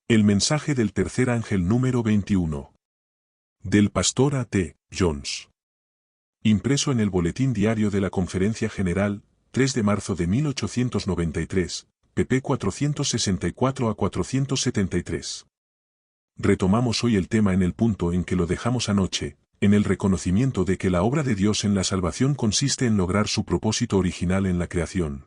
El mensaje del tercer ángel número 21. Del pastor A. T. Jones. Impreso en el Boletín Diario de la Conferencia General, 3 de marzo de 1893, pp 464 a 473. Retomamos hoy el tema en el punto en que lo dejamos anoche, en el reconocimiento de que la obra de Dios en la salvación consiste en lograr su propósito original en la creación.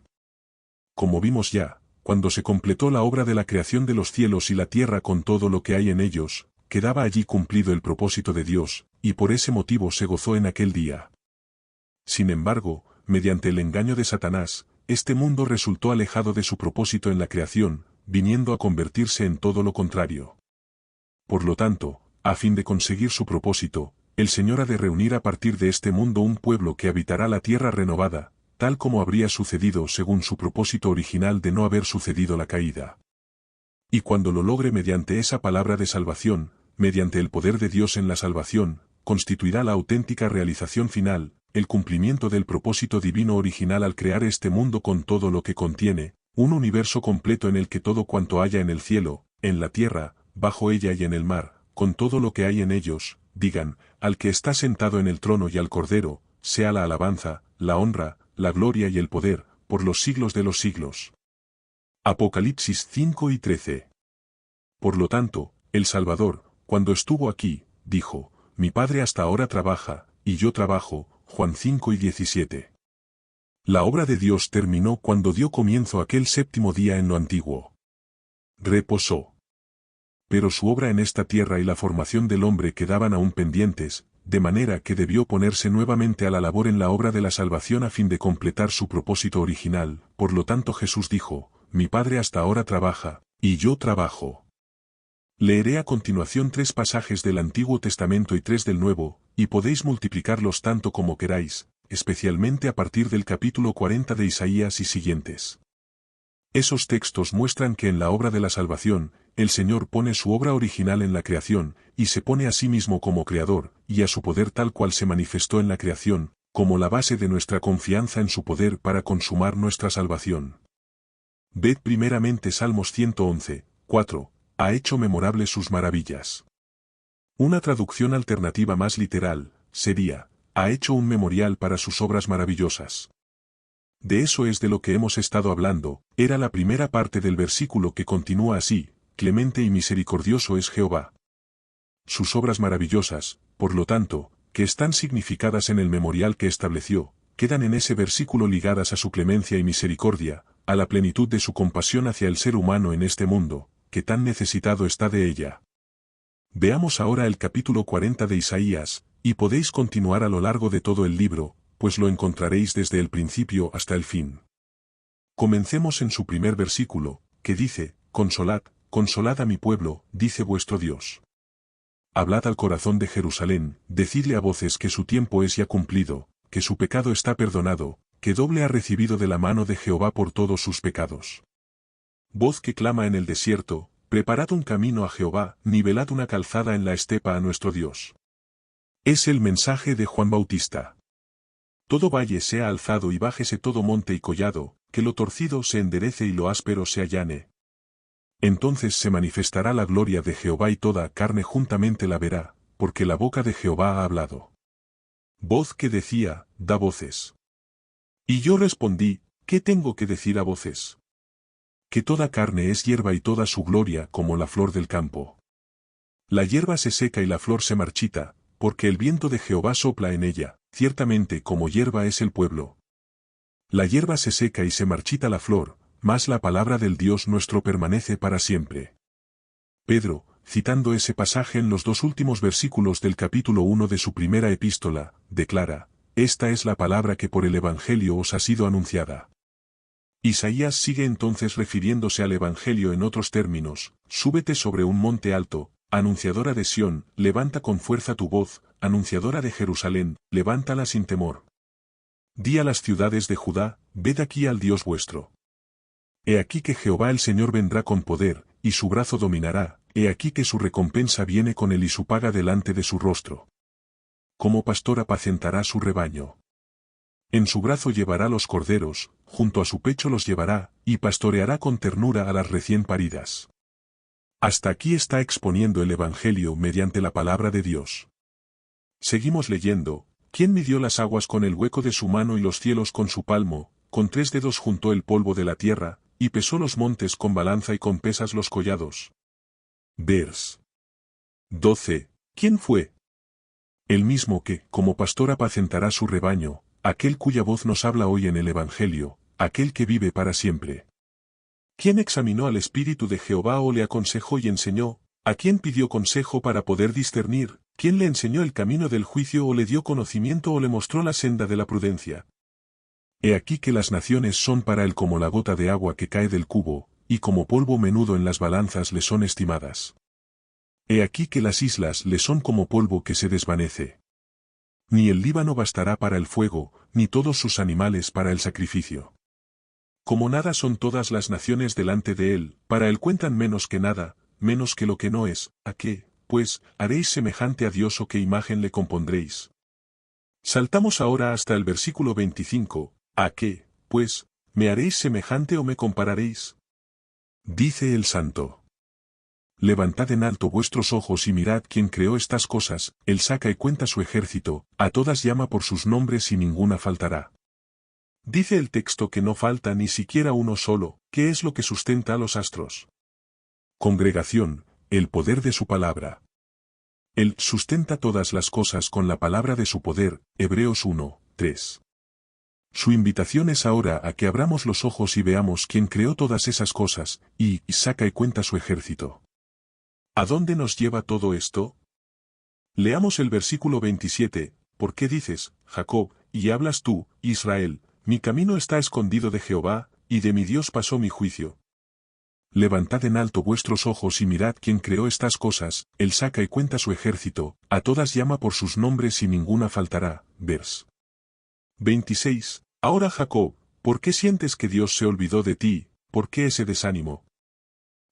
Como vimos ya, cuando se completó la obra de la creación de los cielos y la tierra con todo lo que hay en ellos, quedaba allí cumplido el propósito de Dios, y por ese motivo se gozó en aquel día. Sin embargo, mediante el engaño de Satanás, este mundo resultó alejado de su propósito en la creación, viniendo a convertirse en todo lo contrario. Por lo tanto, a fin de conseguir su propósito, el Señor ha de reunir a partir de este mundo un pueblo que habitará la tierra renovada, tal como habría sucedido según su propósito original de no haber sucedido la caída. Y cuando lo logre mediante esa palabra de salvación, mediante el poder de Dios en la salvación, constituirá la auténtica realización final, el cumplimiento del propósito divino original al crear este mundo con todo lo que contiene, un universo completo en el que todo cuanto haya en el cielo, en la tierra, bajo ella y en el mar, con todo lo que hay en ellos, digan, al que está sentado en el trono y al Cordero, sea la alabanza, la honra, la gloria y el poder, por los siglos de los siglos. Apocalipsis 5 y 13. Por lo tanto, el Salvador, cuando estuvo aquí, dijo, mi Padre hasta ahora trabaja, y yo trabajo, Juan 5 y 17. La obra de Dios terminó cuando dio comienzo aquel séptimo día en lo antiguo. Reposó. Pero su obra en esta tierra y la formación del hombre quedaban aún pendientes, de manera que debió ponerse nuevamente a la labor en la obra de la salvación a fin de completar su propósito original. Por lo tanto Jesús dijo, mi Padre hasta ahora trabaja, y yo trabajo. Leeré a continuación 3 pasajes del Antiguo Testamento y 3 del Nuevo, y podéis multiplicarlos tanto como queráis, especialmente a partir del capítulo 40 de Isaías y siguientes. Esos textos muestran que en la obra de la salvación, el Señor pone su obra original en la creación, y se pone a sí mismo como creador, y a su poder tal cual se manifestó en la creación, como la base de nuestra confianza en su poder para consumar nuestra salvación. Ved primeramente Salmos 111, 4, ha hecho memorables sus maravillas. Una traducción alternativa más literal, sería, ha hecho un memorial para sus obras maravillosas. De eso es de lo que hemos estado hablando, era la primera parte del versículo que continúa así, clemente y misericordioso es Jehová. Sus obras maravillosas, por lo tanto, que están significadas en el memorial que estableció, quedan en ese versículo ligadas a su clemencia y misericordia, a la plenitud de su compasión hacia el ser humano en este mundo, que tan necesitado está de ella. Veamos ahora el capítulo 40 de Isaías, y podéis continuar a lo largo de todo el libro, pues lo encontraréis desde el principio hasta el fin. Comencemos en su primer versículo, que dice, consolad, consolad a mi pueblo, dice vuestro Dios. Hablad al corazón de Jerusalén, decidle a voces que su tiempo es ya cumplido, que su pecado está perdonado, que doble ha recibido de la mano de Jehová por todos sus pecados. Voz que clama en el desierto, preparad un camino a Jehová, nivelad una calzada en la estepa a nuestro Dios. Es el mensaje de Juan Bautista. Todo valle sea alzado y bájese todo monte y collado, que lo torcido se enderece y lo áspero se allane. Entonces se manifestará la gloria de Jehová y toda carne juntamente la verá, porque la boca de Jehová ha hablado. Voz que decía, da voces. Y yo respondí, ¿qué tengo que decir a voces? Que toda carne es hierba y toda su gloria como la flor del campo. La hierba se seca y la flor se marchita, porque el viento de Jehová sopla en ella, ciertamente como hierba es el pueblo. La hierba se seca y se marchita la flor, mas la palabra del Dios nuestro permanece para siempre. Pedro, citando ese pasaje en los 2 últimos versículos del capítulo 1 de su primera epístola, declara, esta es la palabra que por el Evangelio os ha sido anunciada. Isaías sigue entonces refiriéndose al Evangelio en otros términos, súbete sobre un monte alto, anunciadora de Sión, levanta con fuerza tu voz, anunciadora de Jerusalén, levántala sin temor. Di a las ciudades de Judá, ved aquí al Dios vuestro. He aquí que Jehová el Señor vendrá con poder, y su brazo dominará, he aquí que su recompensa viene con él y su paga delante de su rostro. Como pastor apacentará su rebaño. En su brazo llevará los corderos, junto a su pecho los llevará, y pastoreará con ternura a las recién paridas. Hasta aquí está exponiendo el Evangelio mediante la palabra de Dios. Seguimos leyendo. ¿Quién midió las aguas con el hueco de su mano y los cielos con su palmo? Con 3 dedos juntó el polvo de la tierra, y pesó los montes con balanza y con pesas los collados. Vers. 12. ¿Quién fue? El mismo que, como pastor apacentará su rebaño, aquel cuya voz nos habla hoy en el Evangelio, aquel que vive para siempre. ¿Quién examinó al Espíritu de Jehová o le aconsejó y enseñó? ¿A quién pidió consejo para poder discernir? ¿Quién le enseñó el camino del juicio o le dio conocimiento o le mostró la senda de la prudencia? He aquí que las naciones son para él como la gota de agua que cae del cubo, y como polvo menudo en las balanzas le son estimadas. He aquí que las islas le son como polvo que se desvanece. Ni el Líbano bastará para el fuego, ni todos sus animales para el sacrificio. Como nada son todas las naciones delante de él, para él cuentan menos que nada, menos que lo que no es. ¿A qué, pues, haréis semejante a Dios o qué imagen le compondréis? Saltamos ahora hasta el versículo 25, ¿a qué, pues, me haréis semejante o me compararéis? Dice el Santo. Levantad en alto vuestros ojos y mirad quién creó estas cosas, él saca y cuenta su ejército, a todas llama por sus nombres y ninguna faltará. Dice el texto que no falta ni siquiera uno solo. ¿Qué es lo que sustenta a los astros? Congregación, el poder de su palabra. Él sustenta todas las cosas con la palabra de su poder, Hebreos 1, 3. Su invitación es ahora a que abramos los ojos y veamos quién creó todas esas cosas, y saca y cuenta su ejército. ¿A dónde nos lleva todo esto? Leamos el versículo 27, ¿por qué dices, Jacob, y hablas tú, Israel, mi camino está escondido de Jehová, y de mi Dios pasó mi juicio? Levantad en alto vuestros ojos y mirad quién creó estas cosas, él saca y cuenta su ejército, a todas llama por sus nombres y ninguna faltará. Vers. 26. Ahora Jacob, ¿por qué sientes que Dios se olvidó de ti? ¿Por qué ese desánimo?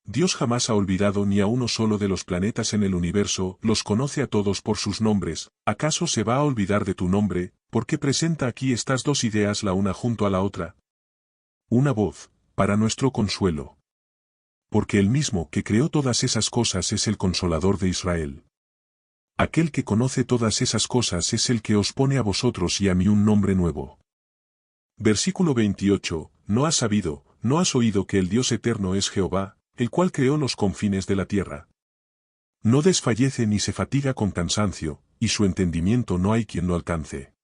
Dios jamás ha olvidado ni a uno solo de los planetas en el universo, los conoce a todos por sus nombres. ¿Acaso se va a olvidar de tu nombre? ¿Por qué presenta aquí estas dos ideas la una junto a la otra? Una voz, para nuestro consuelo. Porque el mismo que creó todas esas cosas es el Consolador de Israel. Aquel que conoce todas esas cosas es el que os pone a vosotros y a mí un nombre nuevo. Versículo 28, ¿no has sabido, no has oído que el Dios eterno es Jehová, el cual creó los confines de la tierra? No desfallece ni se fatiga con cansancio, y su entendimiento no hay quien lo alcance.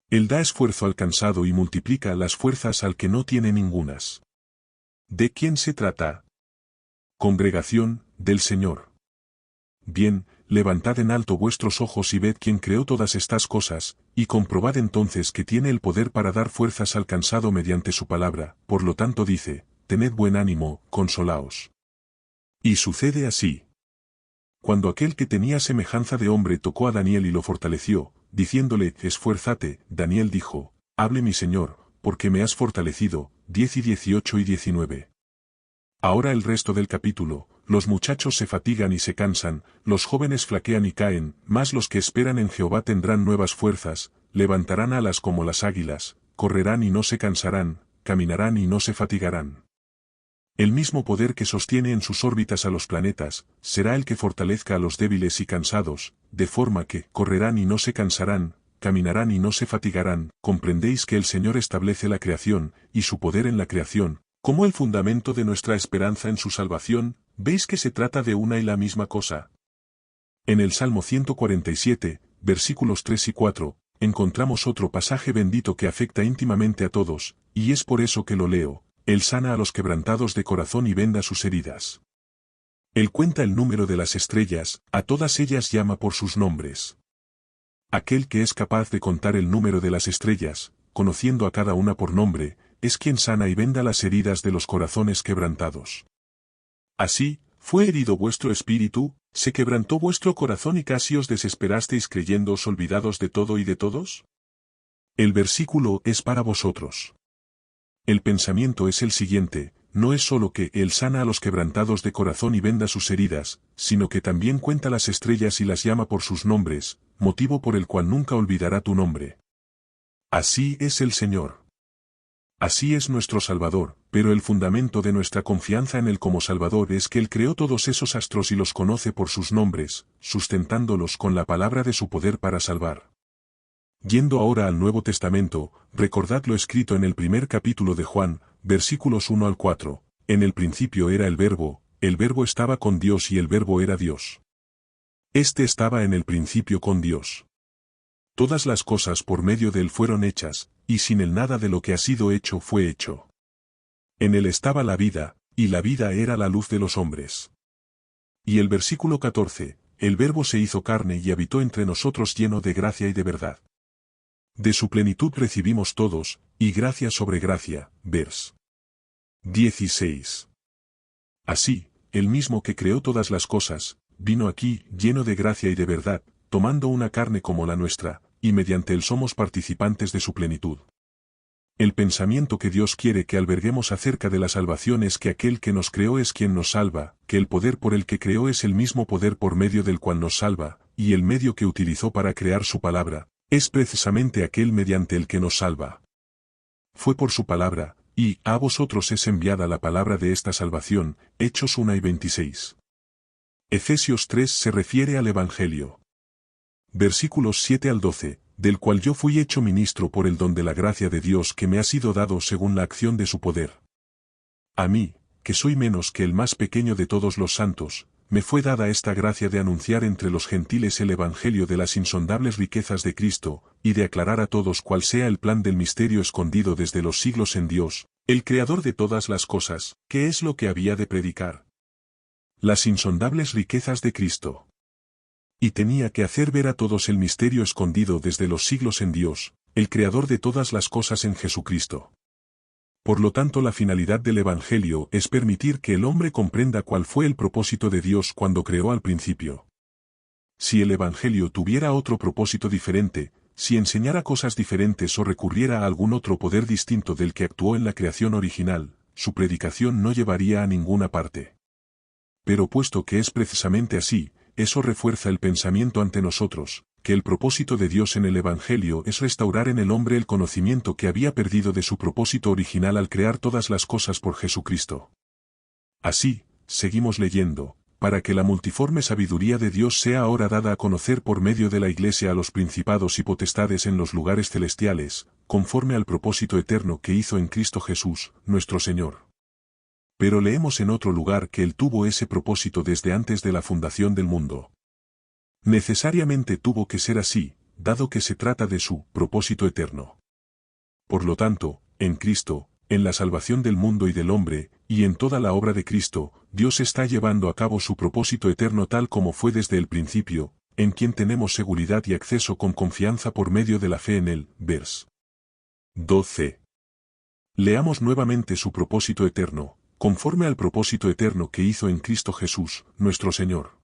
Él da esfuerzo al cansado y multiplica las fuerzas al que no tiene ningunas. ¿De quién se trata? Congregación, del Señor. Bien, levantad en alto vuestros ojos y ved quién creó todas estas cosas, y comprobad entonces que tiene el poder para dar fuerzas al cansado mediante su palabra. Por lo tanto dice, tened buen ánimo, consolaos. Y sucede así. Cuando aquel que tenía semejanza de hombre tocó a Daniel y lo fortaleció, diciéndole, esfuérzate, Daniel dijo, hable mi Señor, porque me has fortalecido. 10 y 18 y 19. Ahora el resto del capítulo, los muchachos se fatigan y se cansan, los jóvenes flaquean y caen, mas los que esperan en Jehová tendrán nuevas fuerzas, levantarán alas como las águilas, correrán y no se cansarán, caminarán y no se fatigarán. El mismo poder que sostiene en sus órbitas a los planetas, será el que fortalezca a los débiles y cansados, de forma que correrán y no se cansarán, caminarán y no se fatigarán. Comprendéis que el Señor establece la creación, y su poder en la creación, como el fundamento de nuestra esperanza en su salvación. ¿Veis que se trata de una y la misma cosa? En el Salmo 147, versículos 3 y 4, encontramos otro pasaje bendito que afecta íntimamente a todos, y es por eso que lo leo. Él sana a los quebrantados de corazón y venda sus heridas. Él cuenta el número de las estrellas, a todas ellas llama por sus nombres. Aquel que es capaz de contar el número de las estrellas, conociendo a cada una por nombre, es quien sana y venda las heridas de los corazones quebrantados. Así, fue herido vuestro espíritu, se quebrantó vuestro corazón y casi os desesperasteis creyéndoos olvidados de todo y de todos. El versículo es para vosotros. El pensamiento es el siguiente, no es sólo que Él sana a los quebrantados de corazón y venda sus heridas, sino que también cuenta las estrellas y las llama por sus nombres, motivo por el cual nunca olvidará tu nombre. Así es el Señor. Así es nuestro Salvador, pero el fundamento de nuestra confianza en Él como Salvador es que Él creó todos esos astros y los conoce por sus nombres, sustentándolos con la palabra de su poder para salvar. Yendo ahora al Nuevo Testamento, recordad lo escrito en el primer capítulo de Juan, versículos 1 al 4, en el principio era el Verbo estaba con Dios y el Verbo era Dios. Este estaba en el principio con Dios. Todas las cosas por medio de Él fueron hechas, y sin Él nada de lo que ha sido hecho fue hecho. En Él estaba la vida, y la vida era la luz de los hombres. Y el versículo 14, el Verbo se hizo carne y habitó entre nosotros lleno de gracia y de verdad. De su plenitud recibimos todos, y gracia sobre gracia, vers. 16. Así, el mismo que creó todas las cosas, vino aquí, lleno de gracia y de verdad, tomando una carne como la nuestra, y mediante Él somos participantes de su plenitud. El pensamiento que Dios quiere que alberguemos acerca de la salvación es que aquel que nos creó es quien nos salva, que el poder por el que creó es el mismo poder por medio del cual nos salva, y el medio que utilizó para crear su palabra, es precisamente aquel mediante el que nos salva. Fue por su palabra, y a vosotros es enviada la palabra de esta salvación, Hechos 1 y 26. Efesios 3 se refiere al Evangelio. Versículos 7 al 12, del cual yo fui hecho ministro por el don de la gracia de Dios que me ha sido dado según la acción de su poder. A mí, que soy menos que el más pequeño de todos los santos, me fue dada esta gracia de anunciar entre los gentiles el Evangelio de las insondables riquezas de Cristo, y de aclarar a todos cuál sea el plan del misterio escondido desde los siglos en Dios, el Creador de todas las cosas, que es lo que había de predicar. Las insondables riquezas de Cristo. Y tenía que hacer ver a todos el misterio escondido desde los siglos en Dios, el Creador de todas las cosas en Jesucristo. Por lo tanto, la finalidad del Evangelio es permitir que el hombre comprenda cuál fue el propósito de Dios cuando creó al principio. Si el Evangelio tuviera otro propósito diferente, si enseñara cosas diferentes o recurriera a algún otro poder distinto del que actuó en la creación original, su predicación no llevaría a ninguna parte. Pero puesto que es precisamente así, eso refuerza el pensamiento ante nosotros, que el propósito de Dios en el Evangelio es restaurar en el hombre el conocimiento que había perdido de su propósito original al crear todas las cosas por Jesucristo. Así, seguimos leyendo, para que la multiforme sabiduría de Dios sea ahora dada a conocer por medio de la Iglesia a los principados y potestades en los lugares celestiales, conforme al propósito eterno que hizo en Cristo Jesús, nuestro Señor. Pero leemos en otro lugar que Él tuvo ese propósito desde antes de la fundación del mundo. Necesariamente tuvo que ser así, dado que se trata de su propósito eterno. Por lo tanto, en Cristo, en la salvación del mundo y del hombre, y en toda la obra de Cristo, Dios está llevando a cabo su propósito eterno tal como fue desde el principio, en quien tenemos seguridad y acceso con confianza por medio de la fe en Él, vers. 12. Leamos nuevamente su propósito eterno, conforme al propósito eterno que hizo en Cristo Jesús, nuestro Señor.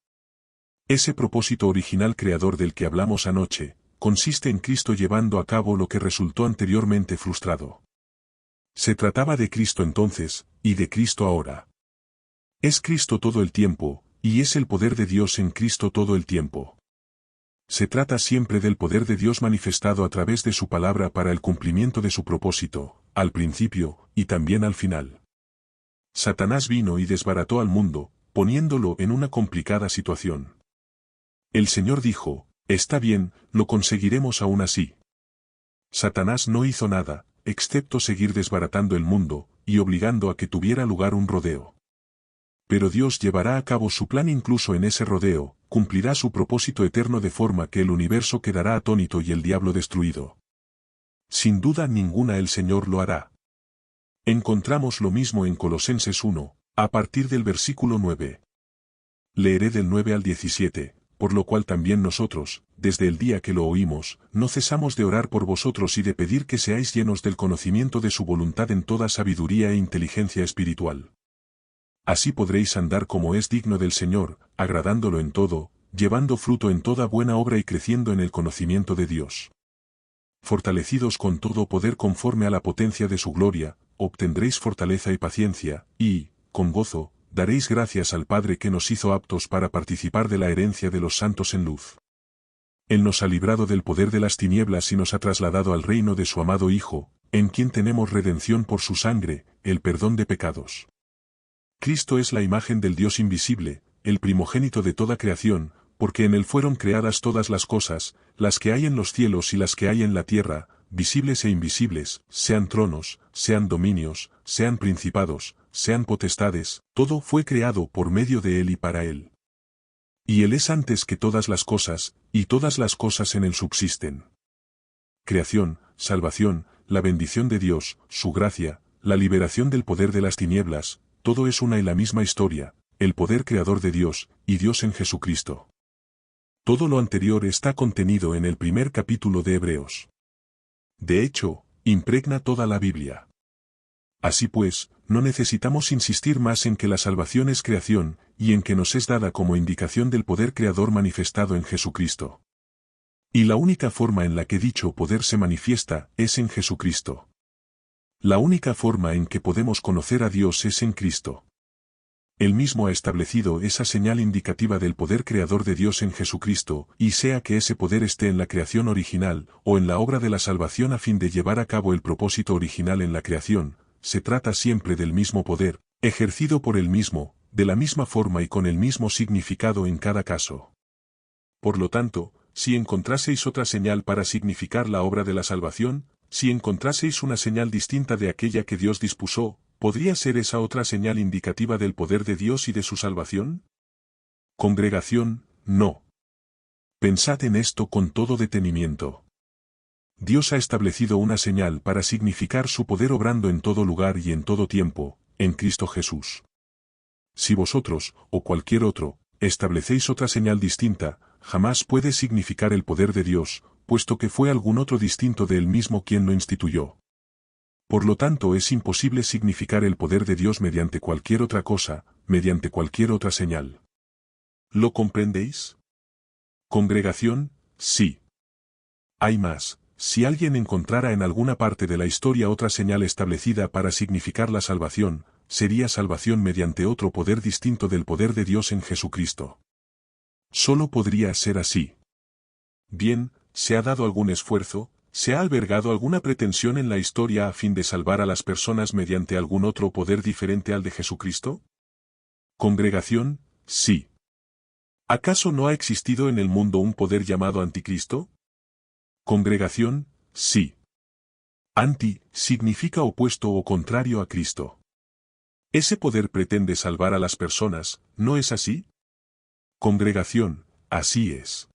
Ese propósito original creador del que hablamos anoche, consiste en Cristo llevando a cabo lo que resultó anteriormente frustrado. Se trataba de Cristo entonces, y de Cristo ahora. Es Cristo todo el tiempo, y es el poder de Dios en Cristo todo el tiempo. Se trata siempre del poder de Dios manifestado a través de su palabra para el cumplimiento de su propósito, al principio, y también al final. Satanás vino y desbarató al mundo, poniéndolo en una complicada situación. El Señor dijo, está bien, lo conseguiremos aún así. Satanás no hizo nada, excepto seguir desbaratando el mundo, y obligando a que tuviera lugar un rodeo. Pero Dios llevará a cabo su plan incluso en ese rodeo, cumplirá su propósito eterno de forma que el universo quedará atónito y el diablo destruido. Sin duda ninguna el Señor lo hará. Encontramos lo mismo en Colosenses 1, a partir del versículo 9. Leeré del 9 al 17, por lo cual también nosotros, desde el día que lo oímos, no cesamos de orar por vosotros y de pedir que seáis llenos del conocimiento de su voluntad en toda sabiduría e inteligencia espiritual. Así podréis andar como es digno del Señor, agradándolo en todo, llevando fruto en toda buena obra y creciendo en el conocimiento de Dios. Fortalecidos con todo poder conforme a la potencia de su gloria, obtendréis fortaleza y paciencia, y, con gozo, daréis gracias al Padre que nos hizo aptos para participar de la herencia de los santos en luz. Él nos ha librado del poder de las tinieblas y nos ha trasladado al reino de su amado Hijo, en quien tenemos redención por su sangre, el perdón de pecados. Cristo es la imagen del Dios invisible, el primogénito de toda creación, porque en él fueron creadas todas las cosas, las que hay en los cielos y las que hay en la tierra, visibles e invisibles, sean tronos, sean dominios, sean principados, sean potestades, todo fue creado por medio de él y para él. Y él es antes que todas las cosas, y todas las cosas en él subsisten. Creación, salvación, la bendición de Dios, su gracia, la liberación del poder de las tinieblas, todo es una y la misma historia, el poder creador de Dios, y Dios en Jesucristo. Todo lo anterior está contenido en el primer capítulo de Hebreos. De hecho, impregna toda la Biblia. Así pues, no necesitamos insistir más en que la salvación es creación, y en que nos es dada como indicación del poder creador manifestado en Jesucristo. Y la única forma en la que dicho poder se manifiesta es en Jesucristo. La única forma en que podemos conocer a Dios es en Cristo. Él mismo ha establecido esa señal indicativa del poder creador de Dios en Jesucristo, y sea que ese poder esté en la creación original, o en la obra de la salvación a fin de llevar a cabo el propósito original en la creación, se trata siempre del mismo poder, ejercido por él mismo, de la misma forma y con el mismo significado en cada caso. Por lo tanto, si encontraseis otra señal para significar la obra de la salvación, si encontraseis una señal distinta de aquella que Dios dispuso, ¿podría ser esa otra señal indicativa del poder de Dios y de su salvación? Congregación, no. Pensad en esto con todo detenimiento. Dios ha establecido una señal para significar su poder obrando en todo lugar y en todo tiempo, en Cristo Jesús. Si vosotros, o cualquier otro, establecéis otra señal distinta, jamás puede significar el poder de Dios, puesto que fue algún otro distinto de él mismo quien lo instituyó. Por lo tanto es imposible significar el poder de Dios mediante cualquier otra cosa, mediante cualquier otra señal. ¿Lo comprendéis? Congregación, sí. Hay más. Si alguien encontrara en alguna parte de la historia otra señal establecida para significar la salvación, sería salvación mediante otro poder distinto del poder de Dios en Jesucristo. Solo podría ser así. Bien, ¿se ha dado algún esfuerzo, se ha albergado alguna pretensión en la historia a fin de salvar a las personas mediante algún otro poder diferente al de Jesucristo? Congregación, sí. ¿Acaso no ha existido en el mundo un poder llamado Anticristo? Congregación, sí. Anti significa opuesto o contrario a Cristo. Ese poder pretende salvar a las personas, ¿no es así? Congregación, así es.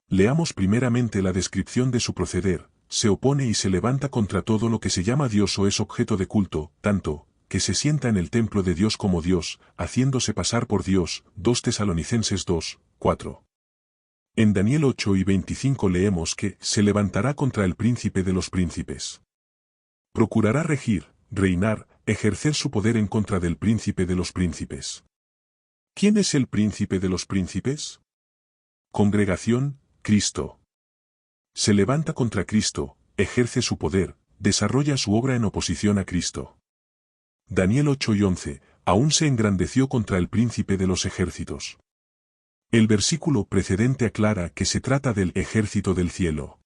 Leamos primeramente la descripción de su proceder. Se opone y se levanta contra todo lo que se llama Dios o es objeto de culto, tanto, que se sienta en el templo de Dios como Dios, haciéndose pasar por Dios. 2 Tesalonicenses 2, 4. En Daniel 8 y 25 leemos que se levantará contra el príncipe de los príncipes. Procurará regir, reinar, ejercer su poder en contra del príncipe de los príncipes. ¿Quién es el príncipe de los príncipes? Congregación, Cristo. Se levanta contra Cristo, ejerce su poder, desarrolla su obra en oposición a Cristo. Daniel 8 y 11, aún se engrandeció contra el príncipe de los ejércitos. El versículo precedente aclara que se trata del ejército del cielo.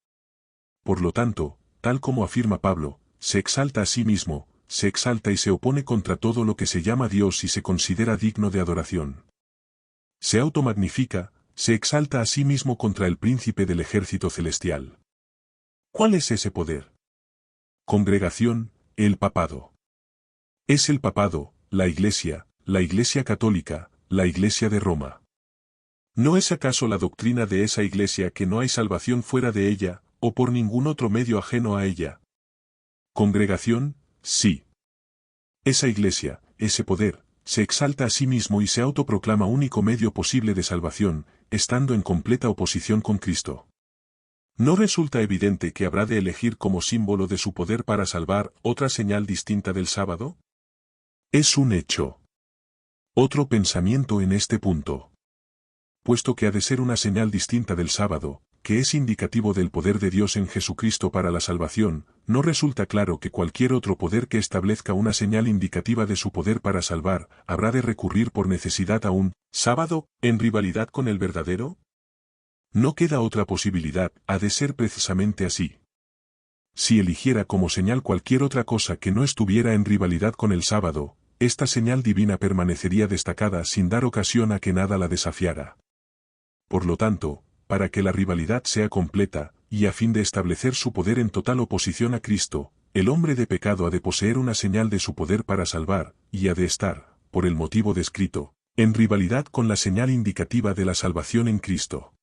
Por lo tanto, tal como afirma Pablo, se exalta a sí mismo, se exalta y se opone contra todo lo que se llama Dios y se considera digno de adoración. Se automagnifica, se exalta a sí mismo contra el príncipe del ejército celestial. ¿Cuál es ese poder? Congregación, el papado. Es el papado, la Iglesia católica, la Iglesia de Roma. ¿No es acaso la doctrina de esa Iglesia que no hay salvación fuera de ella, o por ningún otro medio ajeno a ella? Congregación, sí. Esa Iglesia, ese poder, se exalta a sí mismo y se autoproclama único medio posible de salvación, estando en completa oposición con Cristo. ¿No resulta evidente que habrá de elegir como símbolo de su poder para salvar otra señal distinta del sábado? Es un hecho. Otro pensamiento en este punto. Puesto que ha de ser una señal distinta del sábado, que es indicativo del poder de Dios en Jesucristo para la salvación, no resulta claro que cualquier otro poder que establezca una señal indicativa de su poder para salvar, habrá de recurrir por necesidad a un sábado, en rivalidad con el verdadero. No queda otra posibilidad, ha de ser precisamente así. Si eligiera como señal cualquier otra cosa que no estuviera en rivalidad con el sábado, esta señal divina permanecería destacada sin dar ocasión a que nada la desafiara. Por lo tanto, para que la rivalidad sea completa, y a fin de establecer su poder en total oposición a Cristo, el hombre de pecado ha de poseer una señal de su poder para salvar, y ha de estar, por el motivo descrito, en rivalidad con la señal indicativa de la salvación en Cristo.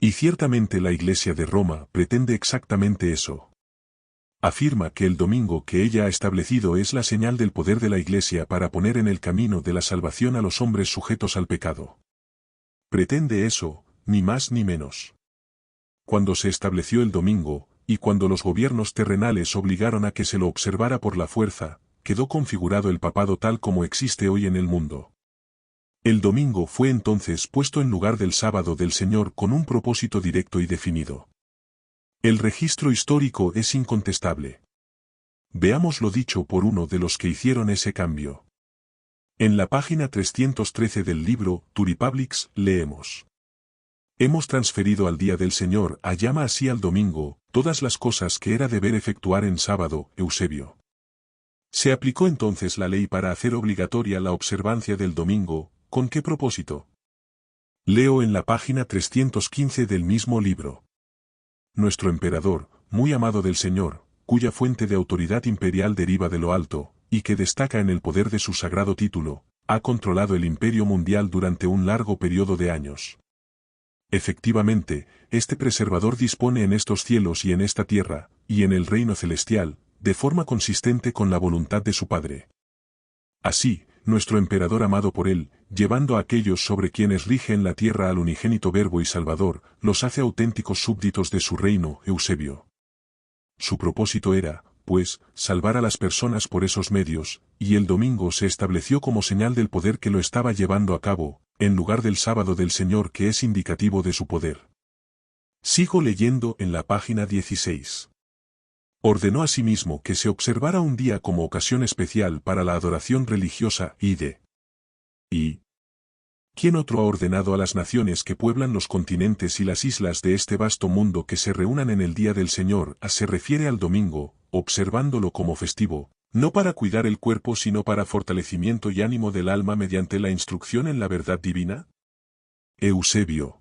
Y ciertamente la Iglesia de Roma pretende exactamente eso. Afirma que el domingo que ella ha establecido es la señal del poder de la Iglesia para poner en el camino de la salvación a los hombres sujetos al pecado. Pretende eso, ni más ni menos. Cuando se estableció el domingo, y cuando los gobiernos terrenales obligaron a que se lo observara por la fuerza, quedó configurado el papado tal como existe hoy en el mundo. El domingo fue entonces puesto en lugar del sábado del Señor con un propósito directo y definido. El registro histórico es incontestable. Veamos lo dicho por uno de los que hicieron ese cambio. En la página 313 del libro To Republics leemos: hemos transferido al día del Señor, llama así al domingo, todas las cosas que era deber efectuar en sábado, Eusebio. Se aplicó entonces la ley para hacer obligatoria la observancia del domingo. ¿Con qué propósito? Leo en la página 315 del mismo libro. Nuestro emperador, muy amado del Señor, cuya fuente de autoridad imperial deriva de lo alto, y que destaca en el poder de su sagrado título, ha controlado el imperio mundial durante un largo periodo de años. Efectivamente, este preservador dispone en estos cielos y en esta tierra, y en el reino celestial, de forma consistente con la voluntad de su Padre. Así, nuestro emperador amado por él, llevando a aquellos sobre quienes rige en la tierra al unigénito Verbo y Salvador, los hace auténticos súbditos de su reino, Eusebio. Su propósito era, pues, salvar a las personas por esos medios, y el domingo se estableció como señal del poder que lo estaba llevando a cabo, en lugar del sábado del Señor que es indicativo de su poder. Sigo leyendo en la página 16. Ordenó asimismo que se observara un día como ocasión especial para la adoración religiosa y ¿quién otro ha ordenado a las naciones que pueblan los continentes y las islas de este vasto mundo que se reúnan en el día del Señor? Se refiere al domingo, observándolo como festivo, no para cuidar el cuerpo sino para fortalecimiento y ánimo del alma mediante la instrucción en la verdad divina. Eusebio.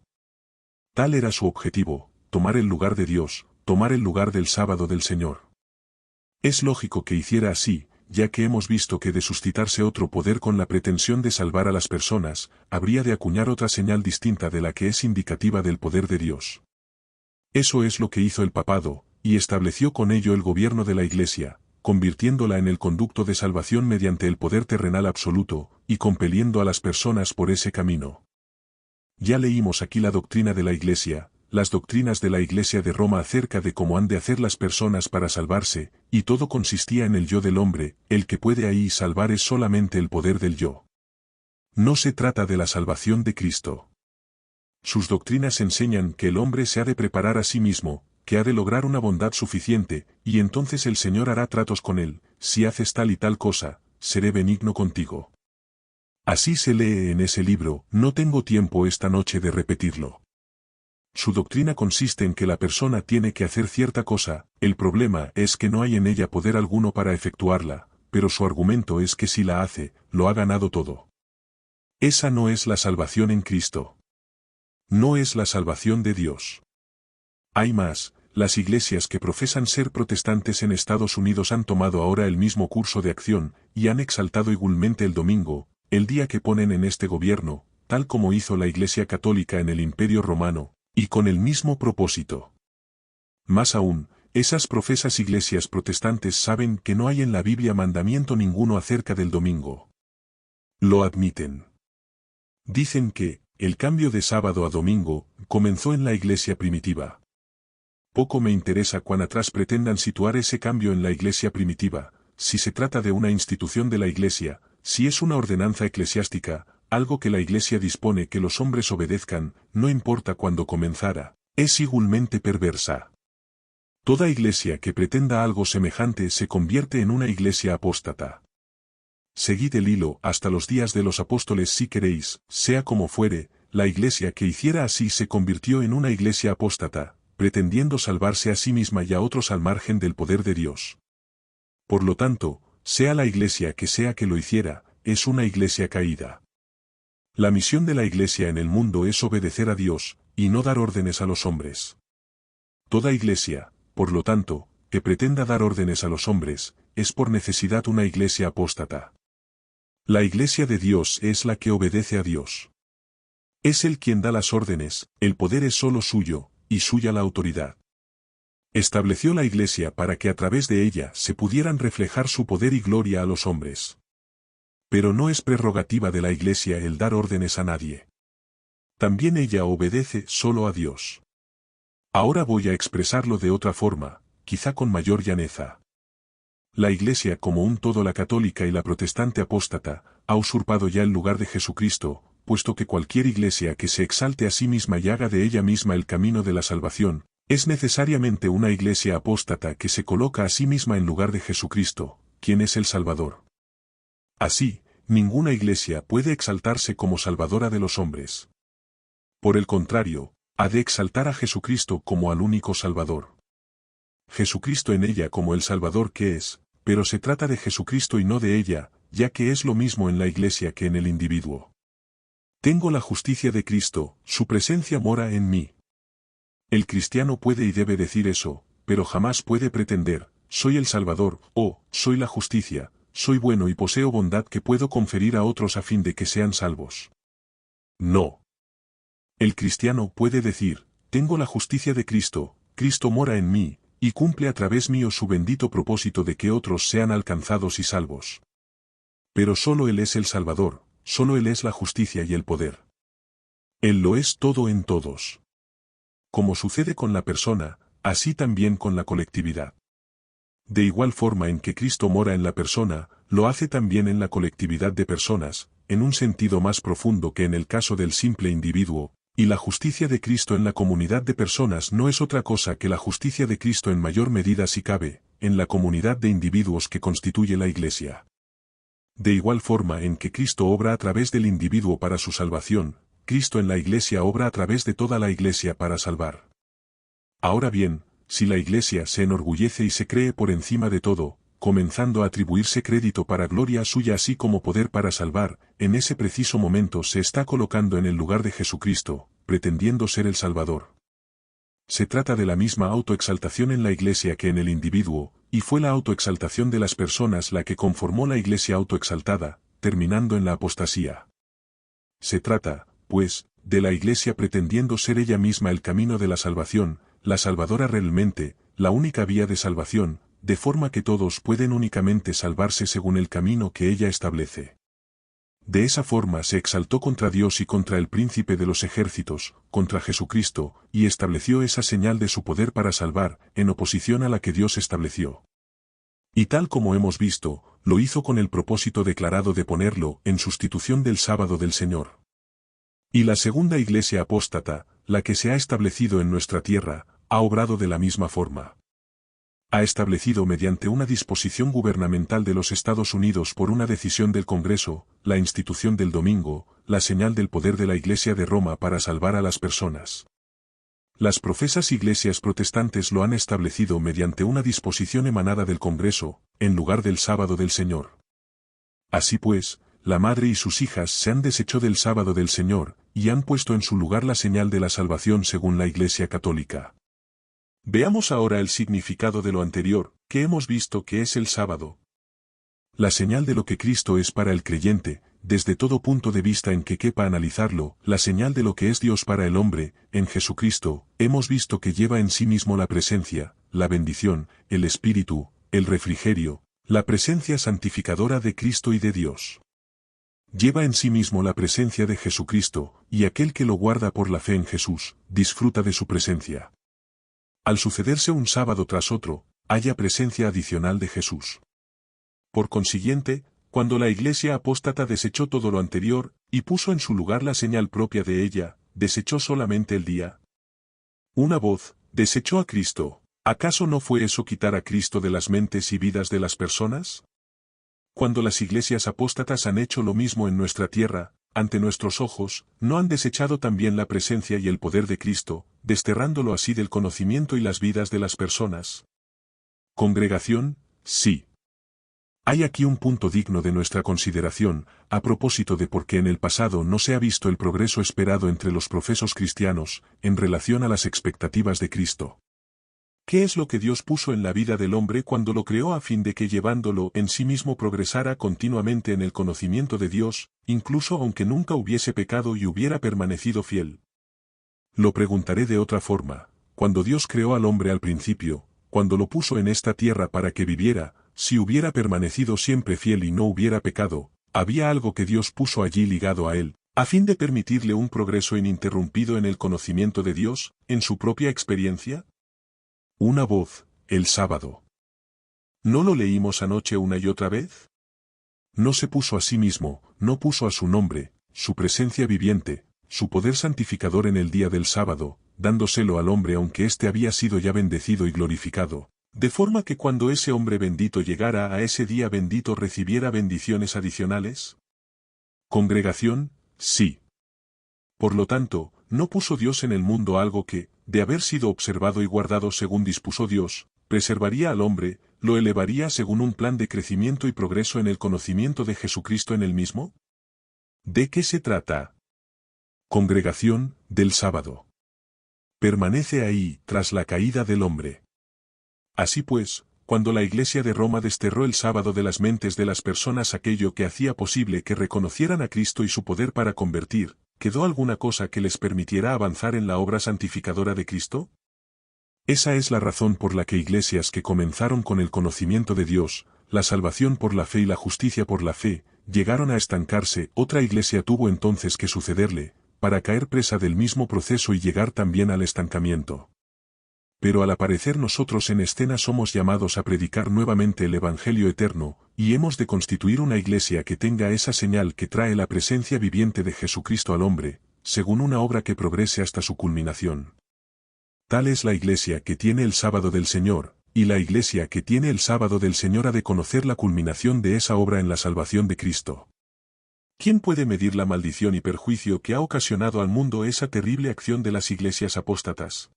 Tal era su objetivo, tomar el lugar de Dios, tomar el lugar del sábado del Señor. Es lógico que hiciera así, ya que hemos visto que de suscitarse otro poder con la pretensión de salvar a las personas, habría de acuñar otra señal distinta de la que es indicativa del poder de Dios. Eso es lo que hizo el papado, y estableció con ello el gobierno de la Iglesia, convirtiéndola en el conducto de salvación mediante el poder terrenal absoluto, y compeliendo a las personas por ese camino. Ya leímos aquí la doctrina de la Iglesia, las doctrinas de la Iglesia de Roma acerca de cómo han de hacer las personas para salvarse, y todo consistía en el yo del hombre, el que puede ahí salvar es solamente el poder del yo. No se trata de la salvación de Cristo. Sus doctrinas enseñan que el hombre se ha de preparar a sí mismo, que ha de lograr una bondad suficiente, y entonces el Señor hará tratos con él: si haces tal y tal cosa, seré benigno contigo. Así se lee en ese libro, no tengo tiempo esta noche de repetirlo. Su doctrina consiste en que la persona tiene que hacer cierta cosa, el problema es que no hay en ella poder alguno para efectuarla, pero su argumento es que si la hace, lo ha ganado todo. Esa no es la salvación en Cristo. No es la salvación de Dios. Hay más, las iglesias que profesan ser protestantes en Estados Unidos han tomado ahora el mismo curso de acción, y han exaltado igualmente el domingo, el día que ponen en este gobierno, tal como hizo la Iglesia Católica en el Imperio Romano, y con el mismo propósito. Más aún, esas profesas iglesias protestantes saben que no hay en la Biblia mandamiento ninguno acerca del domingo. Lo admiten. Dicen que, el cambio de sábado a domingo, comenzó en la iglesia primitiva. Poco me interesa cuán atrás pretendan situar ese cambio en la iglesia primitiva, si se trata de una institución de la iglesia, si es una ordenanza eclesiástica, algo que la Iglesia dispone que los hombres obedezcan, no importa cuándo comenzara, es igualmente perversa. Toda iglesia que pretenda algo semejante se convierte en una iglesia apóstata. Seguid el hilo hasta los días de los apóstoles si queréis, sea como fuere, la iglesia que hiciera así se convirtió en una iglesia apóstata, pretendiendo salvarse a sí misma y a otros al margen del poder de Dios. Por lo tanto, sea la iglesia que lo hiciera, es una iglesia caída. La misión de la iglesia en el mundo es obedecer a Dios, y no dar órdenes a los hombres. Toda iglesia, por lo tanto, que pretenda dar órdenes a los hombres, es por necesidad una iglesia apóstata. La iglesia de Dios es la que obedece a Dios. Es Él quien da las órdenes, el poder es solo suyo, y suya la autoridad. Estableció la iglesia para que a través de ella se pudieran reflejar su poder y gloria a los hombres. Pero no es prerrogativa de la iglesia el dar órdenes a nadie. También ella obedece solo a Dios. Ahora voy a expresarlo de otra forma, quizá con mayor llaneza. La iglesia como un todo, la católica y la protestante apóstata, ha usurpado ya el lugar de Jesucristo, puesto que cualquier iglesia que se exalte a sí misma y haga de ella misma el camino de la salvación, es necesariamente una iglesia apóstata que se coloca a sí misma en lugar de Jesucristo, quien es el Salvador. Así, ninguna iglesia puede exaltarse como salvadora de los hombres. Por el contrario, ha de exaltar a Jesucristo como al único Salvador. Jesucristo en ella como el Salvador que es, pero se trata de Jesucristo y no de ella, ya que es lo mismo en la iglesia que en el individuo. Tengo la justicia de Cristo, su presencia mora en mí. El cristiano puede y debe decir eso, pero jamás puede pretender, soy el Salvador, o, soy la justicia, soy bueno y poseo bondad que puedo conferir a otros a fin de que sean salvos. No. El cristiano puede decir, tengo la justicia de Cristo, Cristo mora en mí, y cumple a través mío su bendito propósito de que otros sean alcanzados y salvos. Pero solo Él es el Salvador, solo Él es la justicia y el poder. Él lo es todo en todos. Como sucede con la persona, así también con la colectividad. De igual forma en que Cristo mora en la persona, lo hace también en la colectividad de personas, en un sentido más profundo que en el caso del simple individuo, y la justicia de Cristo en la comunidad de personas no es otra cosa que la justicia de Cristo en mayor medida si cabe, en la comunidad de individuos que constituye la Iglesia. De igual forma en que Cristo obra a través del individuo para su salvación, Cristo en la Iglesia obra a través de toda la Iglesia para salvar. Ahora bien, si la Iglesia se enorgullece y se cree por encima de todo, comenzando a atribuirse crédito para gloria suya así como poder para salvar, en ese preciso momento se está colocando en el lugar de Jesucristo, pretendiendo ser el Salvador. Se trata de la misma autoexaltación en la Iglesia que en el individuo, y fue la autoexaltación de las personas la que conformó la Iglesia autoexaltada, terminando en la apostasía. Se trata, pues, de la Iglesia pretendiendo ser ella misma el camino de la salvación, la salvadora realmente, la única vía de salvación, de forma que todos pueden únicamente salvarse según el camino que ella establece. De esa forma se exaltó contra Dios y contra el príncipe de los ejércitos, contra Jesucristo, y estableció esa señal de su poder para salvar, en oposición a la que Dios estableció. Y tal como hemos visto, lo hizo con el propósito declarado de ponerlo en sustitución del sábado del Señor. Y la segunda iglesia apóstata, la que se ha establecido en nuestra tierra, ha obrado de la misma forma. Ha establecido mediante una disposición gubernamental de los Estados Unidos por una decisión del Congreso, la institución del domingo, la señal del poder de la Iglesia de Roma para salvar a las personas. Las profesas iglesias protestantes lo han establecido mediante una disposición emanada del Congreso, en lugar del sábado del Señor. Así pues, la madre y sus hijas se han deshecho del sábado del Señor, y han puesto en su lugar la señal de la salvación según la Iglesia católica. Veamos ahora el significado de lo anterior, que hemos visto que es el sábado. La señal de lo que Cristo es para el creyente, desde todo punto de vista en que quepa analizarlo, la señal de lo que es Dios para el hombre, en Jesucristo, hemos visto que lleva en sí mismo la presencia, la bendición, el espíritu, el refrigerio, la presencia santificadora de Cristo y de Dios. Lleva en sí mismo la presencia de Jesucristo, y aquel que lo guarda por la fe en Jesús, disfruta de su presencia. Al sucederse un sábado tras otro, haya presencia adicional de Jesús. Por consiguiente, cuando la Iglesia apóstata desechó todo lo anterior, y puso en su lugar la señal propia de ella, desechó solamente el día. Una voz, desechó a Cristo. ¿Acaso no fue eso quitar a Cristo de las mentes y vidas de las personas? Cuando las iglesias apóstatas han hecho lo mismo en nuestra tierra, ante nuestros ojos, ¿no han desechado también la presencia y el poder de Cristo, desterrándolo así del conocimiento y las vidas de las personas. Congregación, sí. Hay aquí un punto digno de nuestra consideración, a propósito de por qué en el pasado no se ha visto el progreso esperado entre los profesos cristianos, en relación a las expectativas de Cristo. ¿Qué es lo que Dios puso en la vida del hombre cuando lo creó a fin de que llevándolo en sí mismo progresara continuamente en el conocimiento de Dios, incluso aunque nunca hubiese pecado y hubiera permanecido fiel? Lo preguntaré de otra forma. Cuando Dios creó al hombre al principio, cuando lo puso en esta tierra para que viviera, si hubiera permanecido siempre fiel y no hubiera pecado, había algo que Dios puso allí ligado a él, a fin de permitirle un progreso ininterrumpido en el conocimiento de Dios, en su propia experiencia. Una voz, el sábado. ¿No lo leímos anoche una y otra vez? No se puso a sí mismo, no puso a su nombre, su presencia viviente, su poder santificador en el día del sábado, dándoselo al hombre aunque éste había sido ya bendecido y glorificado, de forma que cuando ese hombre bendito llegara a ese día bendito recibiera bendiciones adicionales. Congregación, sí. Por lo tanto, no puso Dios en el mundo algo que, de haber sido observado y guardado según dispuso Dios, preservaría al hombre, lo elevaría según un plan de crecimiento y progreso en el conocimiento de Jesucristo en el mismo. ¿De qué se trata? Congregación, del sábado. Permanece ahí, tras la caída del hombre. Así pues, cuando la Iglesia de Roma desterró el sábado de las mentes de las personas aquello que hacía posible que reconocieran a Cristo y su poder para convertir, ¿quedó alguna cosa que les permitiera avanzar en la obra santificadora de Cristo? Esa es la razón por la que iglesias que comenzaron con el conocimiento de Dios, la salvación por la fe y la justicia por la fe, llegaron a estancarse. Otra iglesia tuvo entonces que sucederle, para caer presa del mismo proceso y llegar también al estancamiento. Pero al aparecer nosotros en escena somos llamados a predicar nuevamente el Evangelio eterno, y hemos de constituir una iglesia que tenga esa señal que trae la presencia viviente de Jesucristo al hombre, según una obra que progrese hasta su culminación. Tal es la iglesia que tiene el sábado del Señor, y la iglesia que tiene el sábado del Señor ha de conocer la culminación de esa obra en la salvación de Cristo. ¿Quién puede medir la maldición y perjuicio que ha ocasionado al mundo esa terrible acción de las iglesias apóstatas?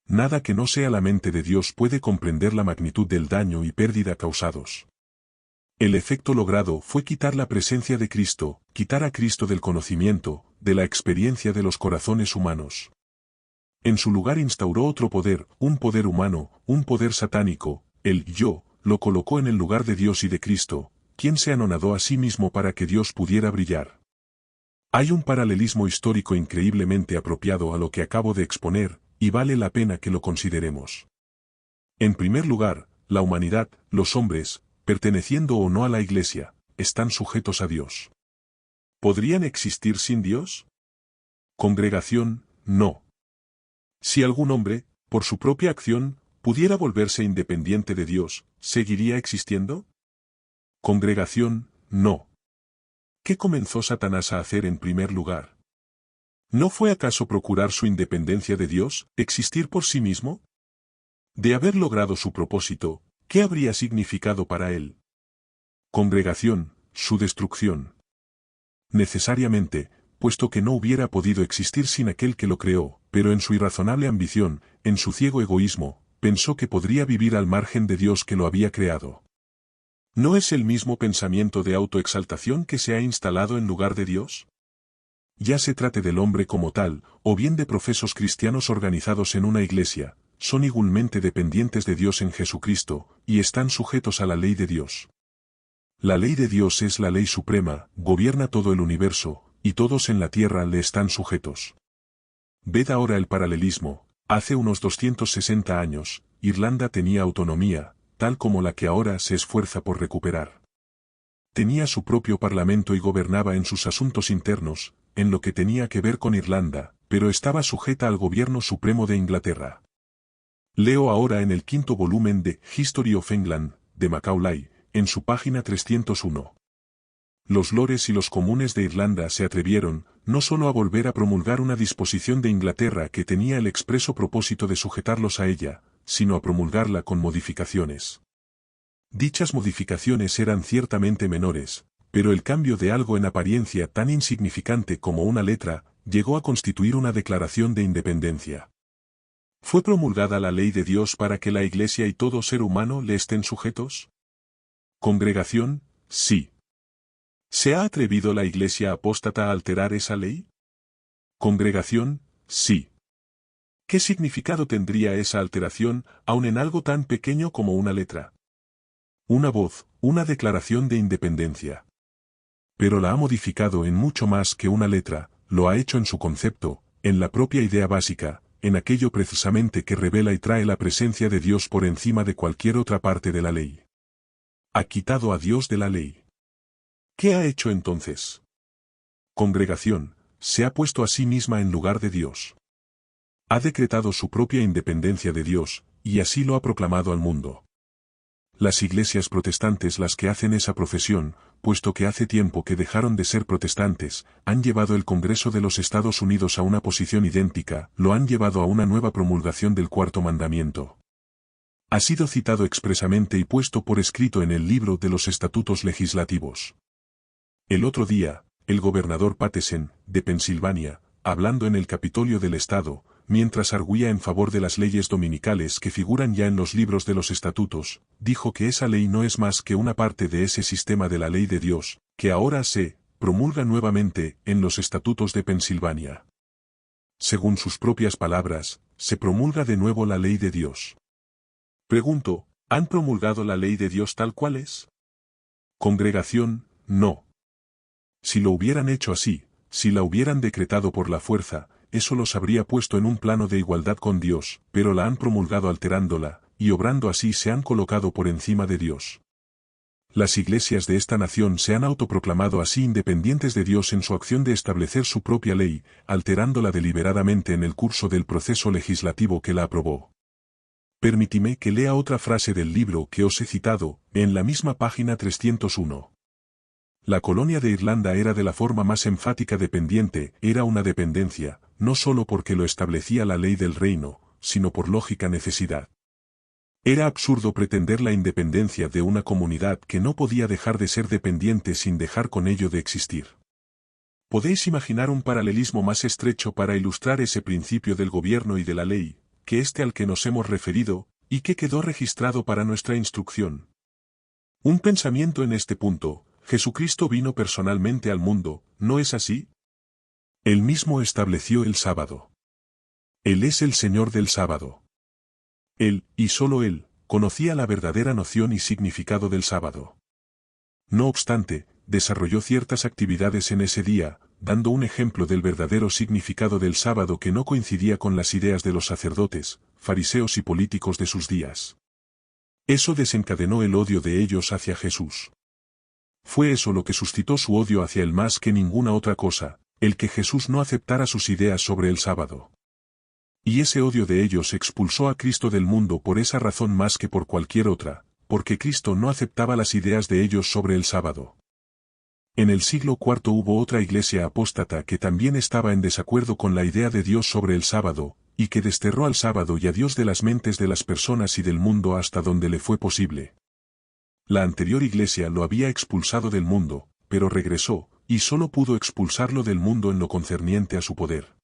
Nada que no sea la mente de Dios puede comprender la magnitud del daño y pérdida causados. El efecto logrado fue quitar la presencia de Cristo, quitar a Cristo del conocimiento, de la experiencia de los corazones humanos. En su lugar instauró otro poder, un poder humano, un poder satánico, el yo, lo colocó en el lugar de Dios y de Cristo, quien se anonadó a sí mismo para que Dios pudiera brillar. Hay un paralelismo histórico increíblemente apropiado a lo que acabo de exponer, y vale la pena que lo consideremos. En primer lugar, la humanidad, los hombres, perteneciendo o no a la Iglesia, están sujetos a Dios. ¿Podrían existir sin Dios? Congregación, no. Si algún hombre, por su propia acción, pudiera volverse independiente de Dios, ¿seguiría existiendo? Congregación, no. ¿Qué comenzó Satanás a hacer en primer lugar? ¿No fue acaso procurar su independencia de Dios, existir por sí mismo? De haber logrado su propósito, ¿qué habría significado para él? Congregación, su destrucción. Necesariamente, puesto que no hubiera podido existir sin aquel que lo creó, pero en su irrazonable ambición, en su ciego egoísmo, pensó que podría vivir al margen de Dios que lo había creado. ¿No es el mismo pensamiento de autoexaltación que se ha instalado en lugar de Dios? Ya se trate del hombre como tal, o bien de profesos cristianos organizados en una iglesia, son igualmente dependientes de Dios en Jesucristo, y están sujetos a la ley de Dios. La ley de Dios es la ley suprema, gobierna todo el universo, y todos en la tierra le están sujetos. Ved ahora el paralelismo. Hace unos 260 años, Irlanda tenía autonomía, tal como la que ahora se esfuerza por recuperar. Tenía su propio parlamento y gobernaba en sus asuntos internos, en lo que tenía que ver con Irlanda, pero estaba sujeta al gobierno supremo de Inglaterra. Leo ahora en el quinto volumen de History of England, de Macaulay, en su página 301. Los lores y los comunes de Irlanda se atrevieron, no solo a volver a promulgar una disposición de Inglaterra que tenía el expreso propósito de sujetarlos a ella, sino a promulgarla con modificaciones. Dichas modificaciones eran ciertamente menores, pero el cambio de algo en apariencia tan insignificante como una letra, llegó a constituir una declaración de independencia. ¿Fue promulgada la ley de Dios para que la Iglesia y todo ser humano le estén sujetos? Congregación, sí. ¿Se ha atrevido la Iglesia apóstata a alterar esa ley? Congregación, sí. ¿Qué significado tendría esa alteración, aun en algo tan pequeño como una letra? Una voz, una declaración de independencia. Pero la ha modificado en mucho más que una letra, lo ha hecho en su concepto, en la propia idea básica, en aquello precisamente que revela y trae la presencia de Dios por encima de cualquier otra parte de la ley. Ha quitado a Dios de la ley. ¿Qué ha hecho entonces? Congregación, se ha puesto a sí misma en lugar de Dios. Ha decretado su propia independencia de Dios, y así lo ha proclamado al mundo. Las iglesias protestantes las que hacen esa profesión, puesto que hace tiempo que dejaron de ser protestantes, han llevado el Congreso de los Estados Unidos a una posición idéntica, lo han llevado a una nueva promulgación del cuarto mandamiento. Ha sido citado expresamente y puesto por escrito en el libro de los estatutos legislativos. El otro día, el gobernador Paterson, de Pensilvania, hablando en el Capitolio del Estado, mientras arguía en favor de las leyes dominicales que figuran ya en los libros de los estatutos, dijo que esa ley no es más que una parte de ese sistema de la ley de Dios, que ahora se promulga nuevamente en los estatutos de Pensilvania. Según sus propias palabras, se promulga de nuevo la ley de Dios. Pregunto, ¿han promulgado la ley de Dios tal cual es? Congregación, no. Si lo hubieran hecho así, si la hubieran decretado por la fuerza, eso los habría puesto en un plano de igualdad con Dios, pero la han promulgado alterándola, y obrando así se han colocado por encima de Dios. Las iglesias de esta nación se han autoproclamado así independientes de Dios en su acción de establecer su propia ley, alterándola deliberadamente en el curso del proceso legislativo que la aprobó. Permíteme que lea otra frase del libro que os he citado, en la misma página 301. La colonia de Irlanda era de la forma más enfática dependiente, era una dependencia, no solo porque lo establecía la ley del reino, sino por lógica necesidad. Era absurdo pretender la independencia de una comunidad que no podía dejar de ser dependiente sin dejar con ello de existir. ¿Podéis imaginar un paralelismo más estrecho para ilustrar ese principio del gobierno y de la ley, que este al que nos hemos referido, y que quedó registrado para nuestra instrucción? Un pensamiento en este punto. Jesucristo vino personalmente al mundo, ¿no es así? Él mismo estableció el sábado. Él es el Señor del sábado. Él, y solo Él, conocía la verdadera noción y significado del sábado. No obstante, desarrolló ciertas actividades en ese día, dando un ejemplo del verdadero significado del sábado que no coincidía con las ideas de los sacerdotes, fariseos y políticos de sus días. Eso desencadenó el odio de ellos hacia Jesús. Fue eso lo que suscitó su odio hacia él más que ninguna otra cosa, el que Jesús no aceptara sus ideas sobre el sábado. Y ese odio de ellos expulsó a Cristo del mundo por esa razón más que por cualquier otra, porque Cristo no aceptaba las ideas de ellos sobre el sábado. En el siglo IV hubo otra iglesia apóstata que también estaba en desacuerdo con la idea de Dios sobre el sábado, y que desterró al sábado y a Dios de las mentes de las personas y del mundo hasta donde le fue posible. La anterior iglesia lo había expulsado del mundo, pero regresó, y solo pudo expulsarlo del mundo en lo concerniente a su poder.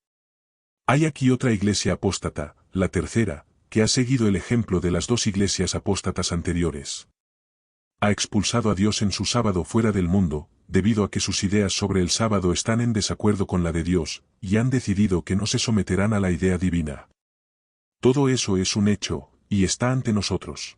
Hay aquí otra iglesia apóstata, la tercera, que ha seguido el ejemplo de las dos iglesias apóstatas anteriores. Ha expulsado a Dios en su sábado fuera del mundo, debido a que sus ideas sobre el sábado están en desacuerdo con la de Dios, y han decidido que no se someterán a la idea divina. Todo eso es un hecho, y está ante nosotros.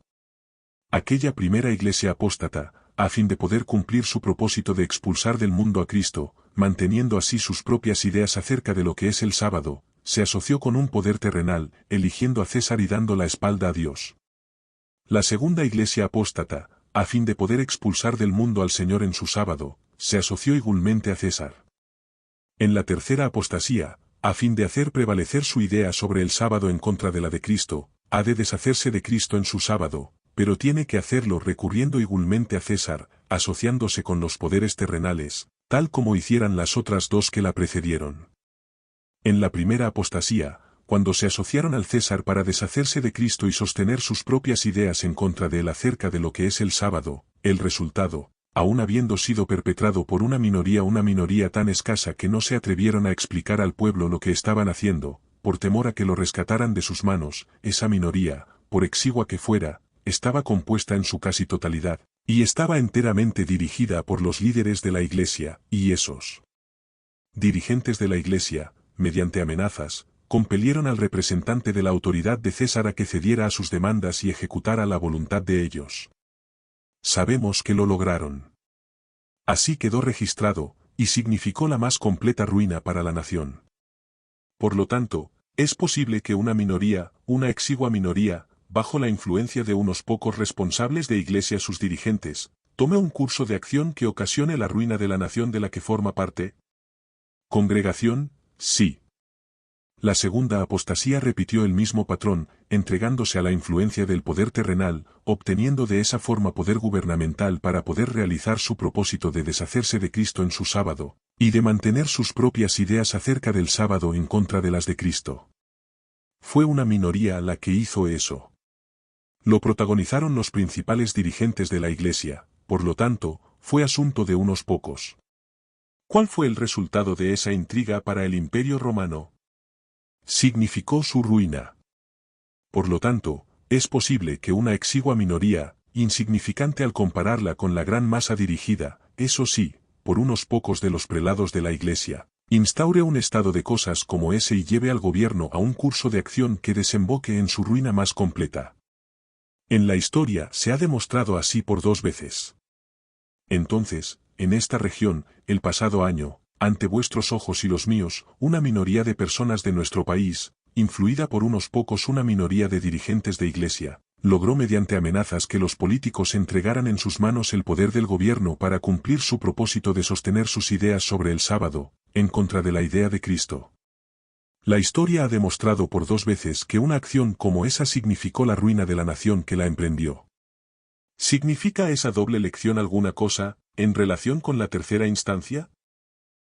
Aquella primera iglesia apóstata, a fin de poder cumplir su propósito de expulsar del mundo a Cristo, manteniendo así sus propias ideas acerca de lo que es el sábado, se asoció con un poder terrenal, eligiendo a César y dando la espalda a Dios. La segunda iglesia apóstata, a fin de poder expulsar del mundo al Señor en su sábado, se asoció igualmente a César. En la tercera apostasía, a fin de hacer prevalecer su idea sobre el sábado en contra de la de Cristo, ha de deshacerse de Cristo en su sábado, pero tiene que hacerlo recurriendo igualmente a César, asociándose con los poderes terrenales, tal como hicieran las otras dos que la precedieron. En la primera apostasía, cuando se asociaron al César para deshacerse de Cristo y sostener sus propias ideas en contra de él acerca de lo que es el sábado, el resultado, aun habiendo sido perpetrado por una minoría tan escasa que no se atrevieron a explicar al pueblo lo que estaban haciendo, por temor a que lo rescataran de sus manos. Esa minoría, por exigua que fuera, estaba compuesta en su casi totalidad, y estaba enteramente dirigida por los líderes de la Iglesia, y esos dirigentes de la Iglesia, mediante amenazas, compelieron al representante de la autoridad de César a que cediera a sus demandas y ejecutara la voluntad de ellos. Sabemos que lo lograron. Así quedó registrado, y significó la más completa ruina para la nación. Por lo tanto, es posible que una minoría, una exigua minoría, bajo la influencia de unos pocos responsables de Iglesia sus dirigentes, tome un curso de acción que ocasione la ruina de la nación de la que forma parte. Congregación, sí. La segunda apostasía repitió el mismo patrón, entregándose a la influencia del poder terrenal, obteniendo de esa forma poder gubernamental para poder realizar su propósito de deshacerse de Cristo en su sábado, y de mantener sus propias ideas acerca del sábado en contra de las de Cristo. Fue una minoría la que hizo eso. Lo protagonizaron los principales dirigentes de la Iglesia, por lo tanto, fue asunto de unos pocos. ¿Cuál fue el resultado de esa intriga para el Imperio Romano? Significó su ruina. Por lo tanto, es posible que una exigua minoría, insignificante al compararla con la gran masa dirigida, eso sí, por unos pocos de los prelados de la Iglesia, instaure un estado de cosas como ese y lleve al gobierno a un curso de acción que desemboque en su ruina más completa. En la historia se ha demostrado así por 2 veces. Entonces, en esta región, el pasado año, ante vuestros ojos y los míos, una minoría de personas de nuestro país, influida por unos pocos una minoría de dirigentes de Iglesia, logró mediante amenazas que los políticos entregaran en sus manos el poder del gobierno para cumplir su propósito de sostener sus ideas sobre el sábado, en contra de la idea de Cristo. La historia ha demostrado por 2 veces que una acción como esa significó la ruina de la nación que la emprendió. ¿Significa esa doble lección alguna cosa, en relación con la tercera instancia?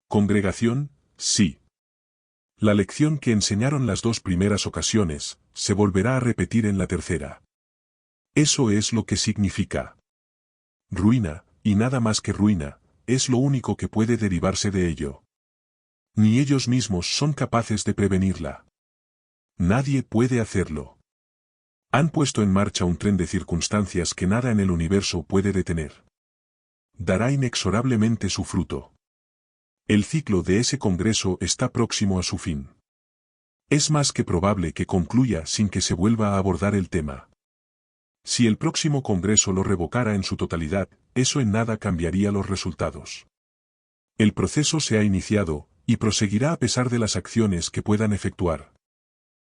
Congregación, sí. La lección que enseñaron las 2 primeras ocasiones, se volverá a repetir en la tercera. Eso es lo que significa. Ruina, y nada más que ruina, es lo único que puede derivarse de ello. Ni ellos mismos son capaces de prevenirla. Nadie puede hacerlo. Han puesto en marcha un tren de circunstancias que nada en el universo puede detener. Dará inexorablemente su fruto. El ciclo de ese congreso está próximo a su fin. Es más que probable que concluya sin que se vuelva a abordar el tema. Si el próximo congreso lo revocara en su totalidad, eso en nada cambiaría los resultados. El proceso se ha iniciado, y proseguirá a pesar de las acciones que puedan efectuar.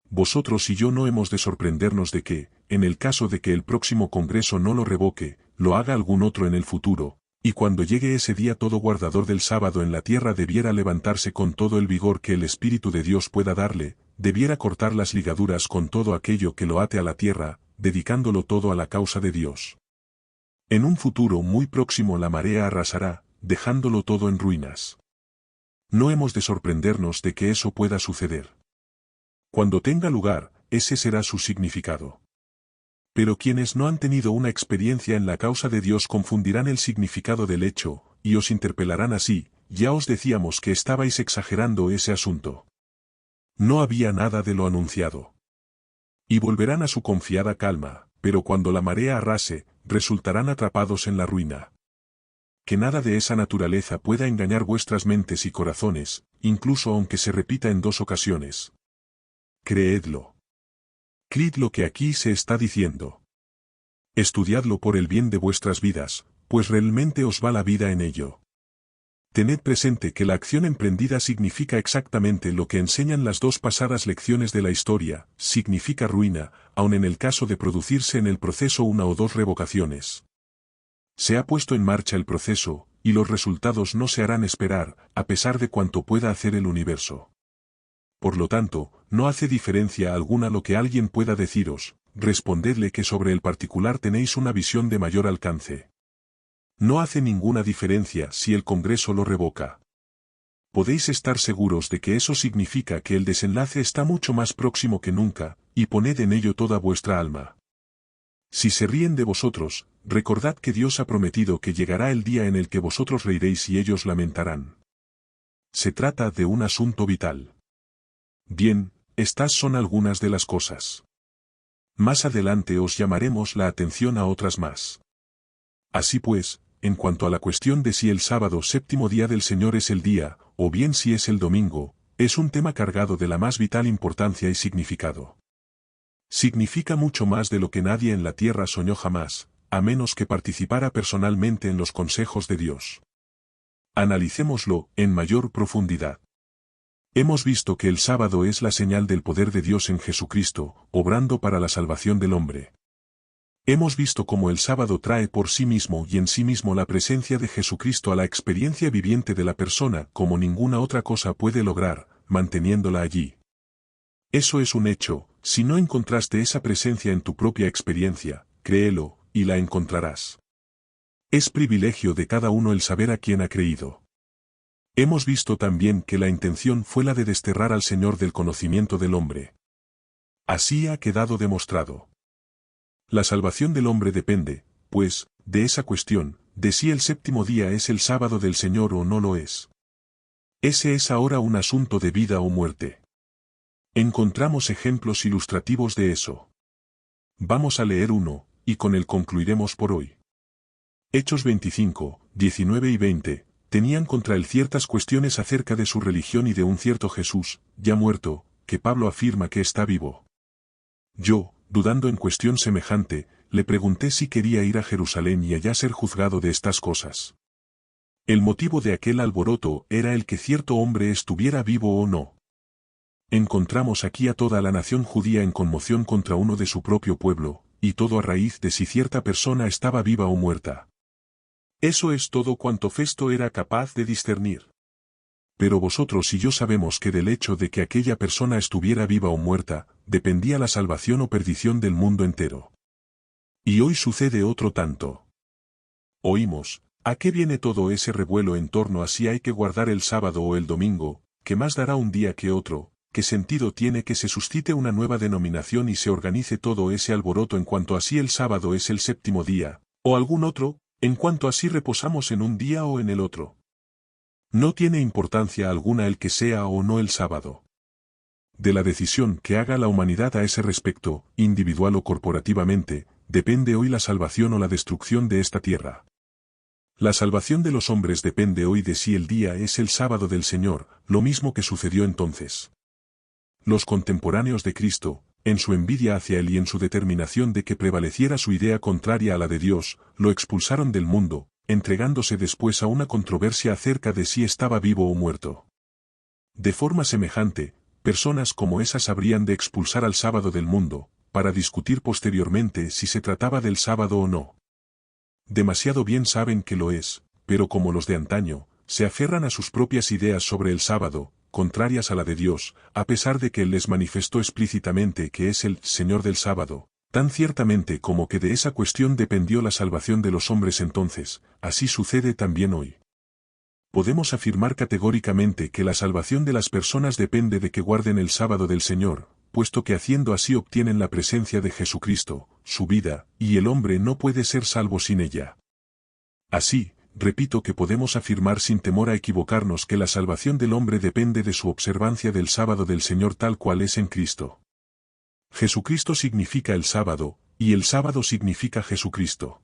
Vosotros y yo no hemos de sorprendernos de que, en el caso de que el próximo congreso no lo revoque, lo haga algún otro en el futuro, y cuando llegue ese día todo guardador del sábado en la tierra debiera levantarse con todo el vigor que el Espíritu de Dios pueda darle, debiera cortar las ligaduras con todo aquello que lo ate a la tierra, dedicándolo todo a la causa de Dios. En un futuro muy próximo la marea arrasará, dejándolo todo en ruinas. No hemos de sorprendernos de que eso pueda suceder. Cuando tenga lugar, ese será su significado. Pero quienes no han tenido una experiencia en la causa de Dios confundirán el significado del hecho, y os interpelarán así: ya os decíamos que estabais exagerando ese asunto. No había nada de lo anunciado. Y volverán a su confiada calma, pero cuando la marea arrase, resultarán atrapados en la ruina. Que nada de esa naturaleza pueda engañar vuestras mentes y corazones, incluso aunque se repita en 2 ocasiones. Creedlo. Creed lo que aquí se está diciendo. Estudiadlo por el bien de vuestras vidas, pues realmente os va la vida en ello. Tened presente que la acción emprendida significa exactamente lo que enseñan las 2 pasadas lecciones de la historia, significa ruina, aun en el caso de producirse en el proceso 1 o 2 revocaciones. Se ha puesto en marcha el proceso, y los resultados no se harán esperar, a pesar de cuanto pueda hacer el universo. Por lo tanto, no hace diferencia alguna lo que alguien pueda deciros, respondedle que sobre el particular tenéis una visión de mayor alcance. No hace ninguna diferencia si el Congreso lo revoca. Podéis estar seguros de que eso significa que el desenlace está mucho más próximo que nunca, y poned en ello toda vuestra alma. Si se ríen de vosotros, recordad que Dios ha prometido que llegará el día en el que vosotros reiréis y ellos lamentarán. Se trata de un asunto vital. Bien, estas son algunas de las cosas. Más adelante os llamaremos la atención a otras más. Así pues, en cuanto a la cuestión de si el sábado séptimo día del Señor es el día, o bien si es el domingo, es un tema cargado de la más vital importancia y significado. Significa mucho más de lo que nadie en la tierra soñó jamás, a menos que participara personalmente en los consejos de Dios. Analicémoslo en mayor profundidad. Hemos visto que el sábado es la señal del poder de Dios en Jesucristo, obrando para la salvación del hombre. Hemos visto cómo el sábado trae por sí mismo y en sí mismo la presencia de Jesucristo a la experiencia viviente de la persona como ninguna otra cosa puede lograr, manteniéndola allí. Eso es un hecho, si no encontraste esa presencia en tu propia experiencia, créelo, y la encontrarás. Es privilegio de cada uno el saber a quién ha creído. Hemos visto también que la intención fue la de desterrar al Señor del conocimiento del hombre. Así ha quedado demostrado. La salvación del hombre depende, pues, de esa cuestión, de si el séptimo día es el sábado del Señor o no lo es. Ese es ahora un asunto de vida o muerte. Encontramos ejemplos ilustrativos de eso. Vamos a leer uno, y con él concluiremos por hoy. Hechos 25, 19 y 20, tenían contra él ciertas cuestiones acerca de su religión y de un cierto Jesús, ya muerto, que Pablo afirma que está vivo. Yo, dudando en cuestión semejante, le pregunté si quería ir a Jerusalén y allá ser juzgado de estas cosas. El motivo de aquel alboroto era el que cierto hombre estuviera vivo o no. Encontramos aquí a toda la nación judía en conmoción contra uno de su propio pueblo, y todo a raíz de si cierta persona estaba viva o muerta. Eso es todo cuanto Festo era capaz de discernir. Pero vosotros y yo sabemos que del hecho de que aquella persona estuviera viva o muerta, dependía la salvación o perdición del mundo entero. Y hoy sucede otro tanto. Oímos, ¿a qué viene todo ese revuelo en torno a si hay que guardar el sábado o el domingo, que más dará un día que otro? ¿Qué sentido tiene que se suscite una nueva denominación y se organice todo ese alboroto en cuanto a si el sábado es el séptimo día, o algún otro, en cuanto a si reposamos en un día o en el otro? No tiene importancia alguna el que sea o no el sábado. De la decisión que haga la humanidad a ese respecto, individual o corporativamente, depende hoy la salvación o la destrucción de esta tierra. La salvación de los hombres depende hoy de si el día es el sábado del Señor, lo mismo que sucedió entonces. Los contemporáneos de Cristo, en su envidia hacia él y en su determinación de que prevaleciera su idea contraria a la de Dios, lo expulsaron del mundo, entregándose después a una controversia acerca de si estaba vivo o muerto. De forma semejante, personas como esas habrían de expulsar al sábado del mundo, para discutir posteriormente si se trataba del sábado o no. Demasiado bien saben que lo es, pero como los de antaño, se aferran a sus propias ideas sobre el sábado, contrarias a la de Dios, a pesar de que Él les manifestó explícitamente que es el Señor del sábado, tan ciertamente como que de esa cuestión dependió la salvación de los hombres entonces, así sucede también hoy. Podemos afirmar categóricamente que la salvación de las personas depende de que guarden el sábado del Señor, puesto que haciendo así obtienen la presencia de Jesucristo, su vida, y el hombre no puede ser salvo sin ella. Así, repito que podemos afirmar sin temor a equivocarnos que la salvación del hombre depende de su observancia del sábado del Señor tal cual es en Cristo. Jesucristo significa el sábado, y el sábado significa Jesucristo.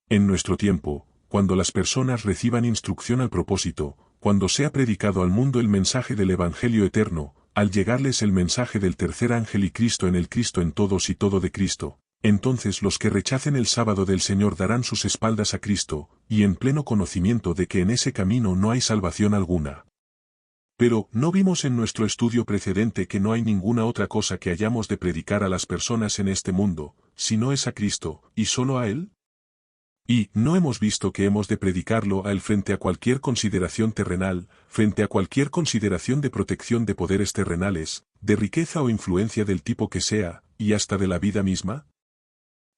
En nuestro tiempo, cuando las personas reciban instrucción al propósito, cuando sea predicado al mundo el mensaje del Evangelio eterno, al llegarles el mensaje del tercer ángel y Cristo en el Cristo en todos y todo de Cristo, entonces los que rechacen el sábado del Señor darán sus espaldas a Cristo, y en pleno conocimiento de que en ese camino no hay salvación alguna. Pero, ¿no vimos en nuestro estudio precedente que no hay ninguna otra cosa que hayamos de predicar a las personas en este mundo, si no es a Cristo, y solo a Él? Y, ¿no hemos visto que hemos de predicarlo a Él frente a cualquier consideración terrenal, frente a cualquier consideración de protección de poderes terrenales, de riqueza o influencia del tipo que sea, y hasta de la vida misma?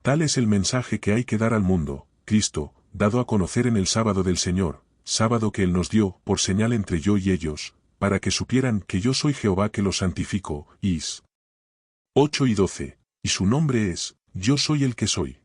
Tal es el mensaje que hay que dar al mundo, Cristo, dado a conocer en el sábado del Señor, sábado que Él nos dio, por señal entre yo y ellos, para que supieran que yo soy Jehová que los santifico, Is. 8 y 12, y su nombre es, yo soy el que soy.